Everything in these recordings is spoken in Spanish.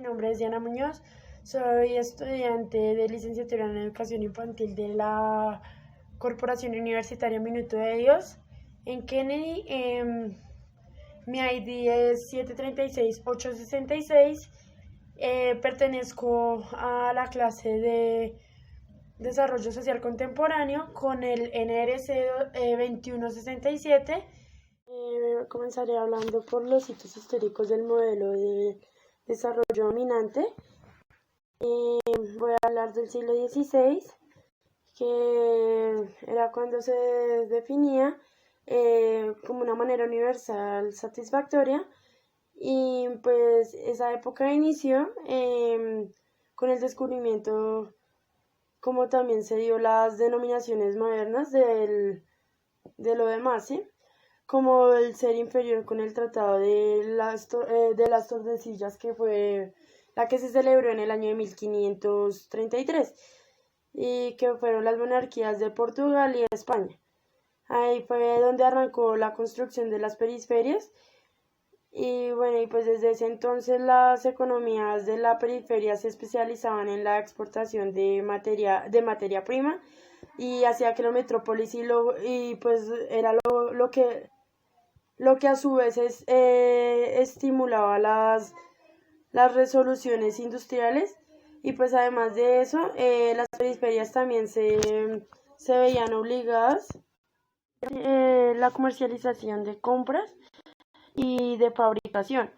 nombre es Diana Muñoz, soy estudiante de licenciatura en Educación Infantil de la Corporación Universitaria Minuto de Dios en Kennedy. Mi ID es 736-866. Pertenezco a la clase de Desarrollo Social Contemporáneo con el NRC 2167. Comenzaré hablando por los hitos históricos del modelo de desarrollo dominante. Voy a hablar del siglo XVI, que era cuando se definía como una manera universal satisfactoria, y pues esa época inició con el descubrimiento, como también se dio las denominaciones modernas de lo demás, ¿sí? Como el ser inferior con el Tratado de las Tordesillas, que fue la que se celebró en el año de 1533, y que fueron las monarquías de Portugal y España. Ahí fue donde arrancó la construcción de las periferias, y bueno, y pues desde ese entonces las economías de la periferia se especializaban en la exportación de materia prima, y hacía que la metrópolis y pues era lo que a su vez estimulaba las resoluciones industriales. Y pues además de eso, las periferias también se veían obligadas a la comercialización de compras y de fabricación,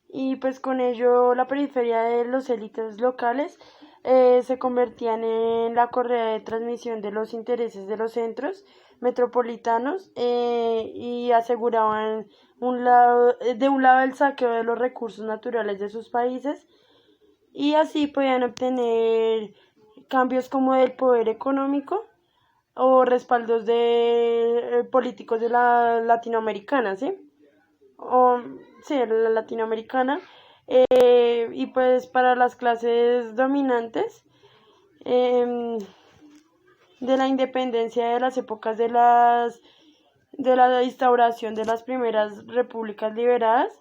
y pues con ello la periferia de los élites locales se convertían en la correa de transmisión de los intereses de los centros metropolitanos, y aseguraban de un lado el saqueo de los recursos naturales de sus países, y así podían obtener cambios como del poder económico o respaldos de políticos de la latinoamericana, ¿sí? La latinoamericana. Y pues para las clases dominantes de la independencia de las épocas de la instauración de las primeras repúblicas liberadas,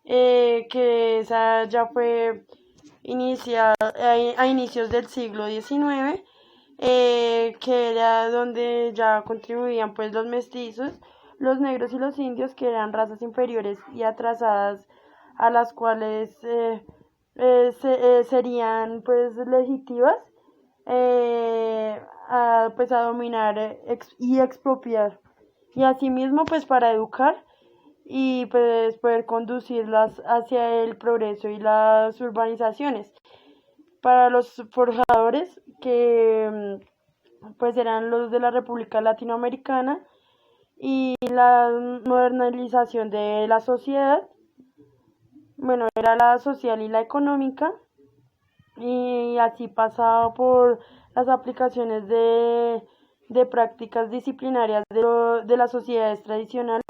que esa ya fue iniciada a inicios del siglo XIX, que era donde ya contribuían pues los mestizos, los negros y los indios, que eran razas inferiores y atrasadas, a las cuales serían pues legítimas a dominar y expropiar, y asimismo pues para educar y pues poder conducirlas hacia el progreso y las urbanizaciones. Para los forjadores, que pues eran los de la República Latinoamericana, y la modernización de la sociedad, bueno, era la social y la económica, y así pasaba por las aplicaciones de prácticas disciplinarias de las sociedades tradicionales,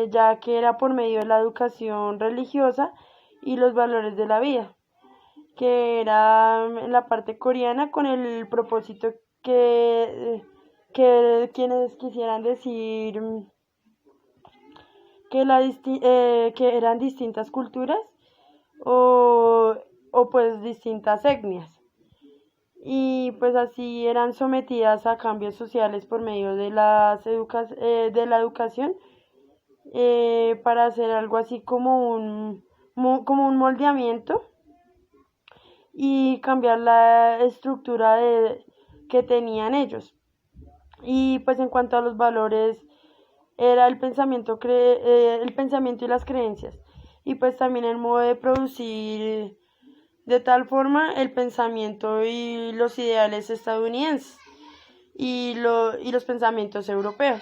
ya que era por medio de la educación religiosa y los valores de la vida, que era en la parte coreana, con el propósito que quienes quisieran decir que eran distintas culturas o pues distintas etnias, y pues así eran sometidas a cambios sociales por medio de de la educación, para hacer algo así como un moldeamiento y cambiar la estructura que tenían ellos. Y pues en cuanto a los valores, era el pensamiento y las creencias, y pues también el modo de producir de tal forma el pensamiento y los ideales estadounidenses y los pensamientos europeos,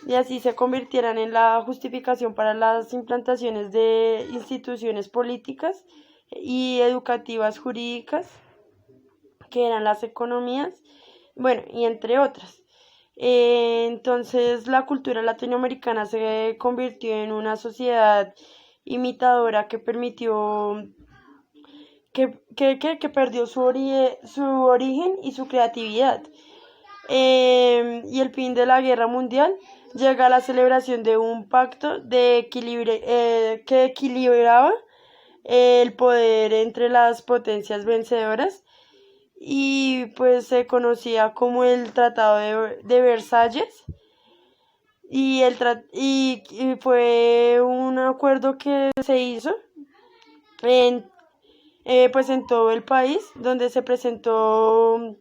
y así se convirtieran en la justificación para las implantaciones de instituciones políticas y educativas jurídicas, que eran las economías, bueno, y entre otras. Entonces la cultura latinoamericana se convirtió en una sociedad imitadora que permitió que perdió su origen y su creatividad. Y el fin de la guerra mundial llega a la celebración de un pacto que equilibraba el poder entre las potencias vencedoras y pues se conocía como el Tratado de Versalles y fue un acuerdo que se hizo en, pues en todo el país donde se presentó,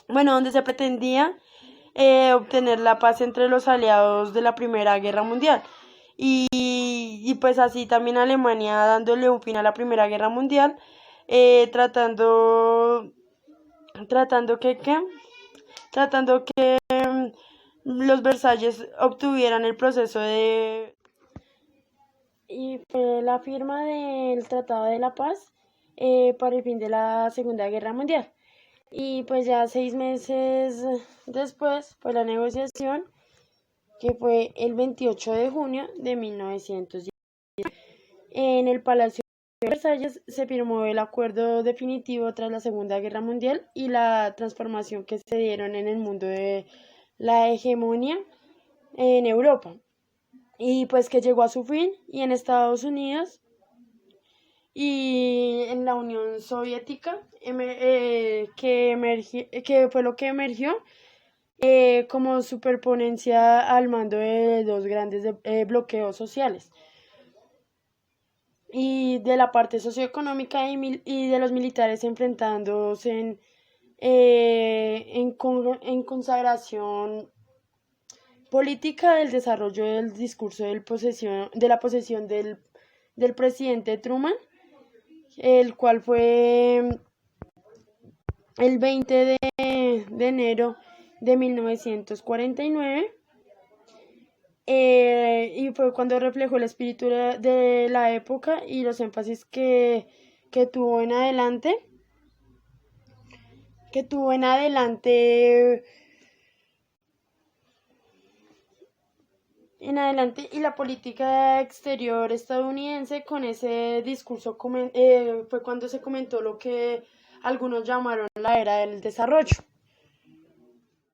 bueno, donde se pretendía obtener la paz entre los aliados de la Primera Guerra Mundial. Y pues así también Alemania dándole un fin a la Primera Guerra Mundial, eh, tratando, tratando tratando que los Versalles obtuvieran el proceso de... Y fue la firma del Tratado de la Paz para el fin de la Segunda Guerra Mundial. Y pues ya 6 meses después fue la negociación, que fue el 28 de junio de 1910. En el Palacio de Versalles se firmó el acuerdo definitivo tras la Segunda Guerra Mundial y la transformación que se dieron en el mundo de la hegemonía en Europa. Y pues que llegó a su fin y en Estados Unidos y en la Unión Soviética, que fue lo que emergió como superponencia al mando de dos grandes bloqueos sociales y de la parte socioeconómica y de los militares enfrentándose en consagración política del desarrollo del discurso de la posesión del presidente Truman, el cual fue el 20 de enero de 1949, y fue cuando reflejó el espíritu de la época y los énfasis que tuvo en adelante, que tuvo en adelante y la política exterior estadounidense con ese discurso fue cuando se comentó lo que algunos llamaron la era del desarrollo.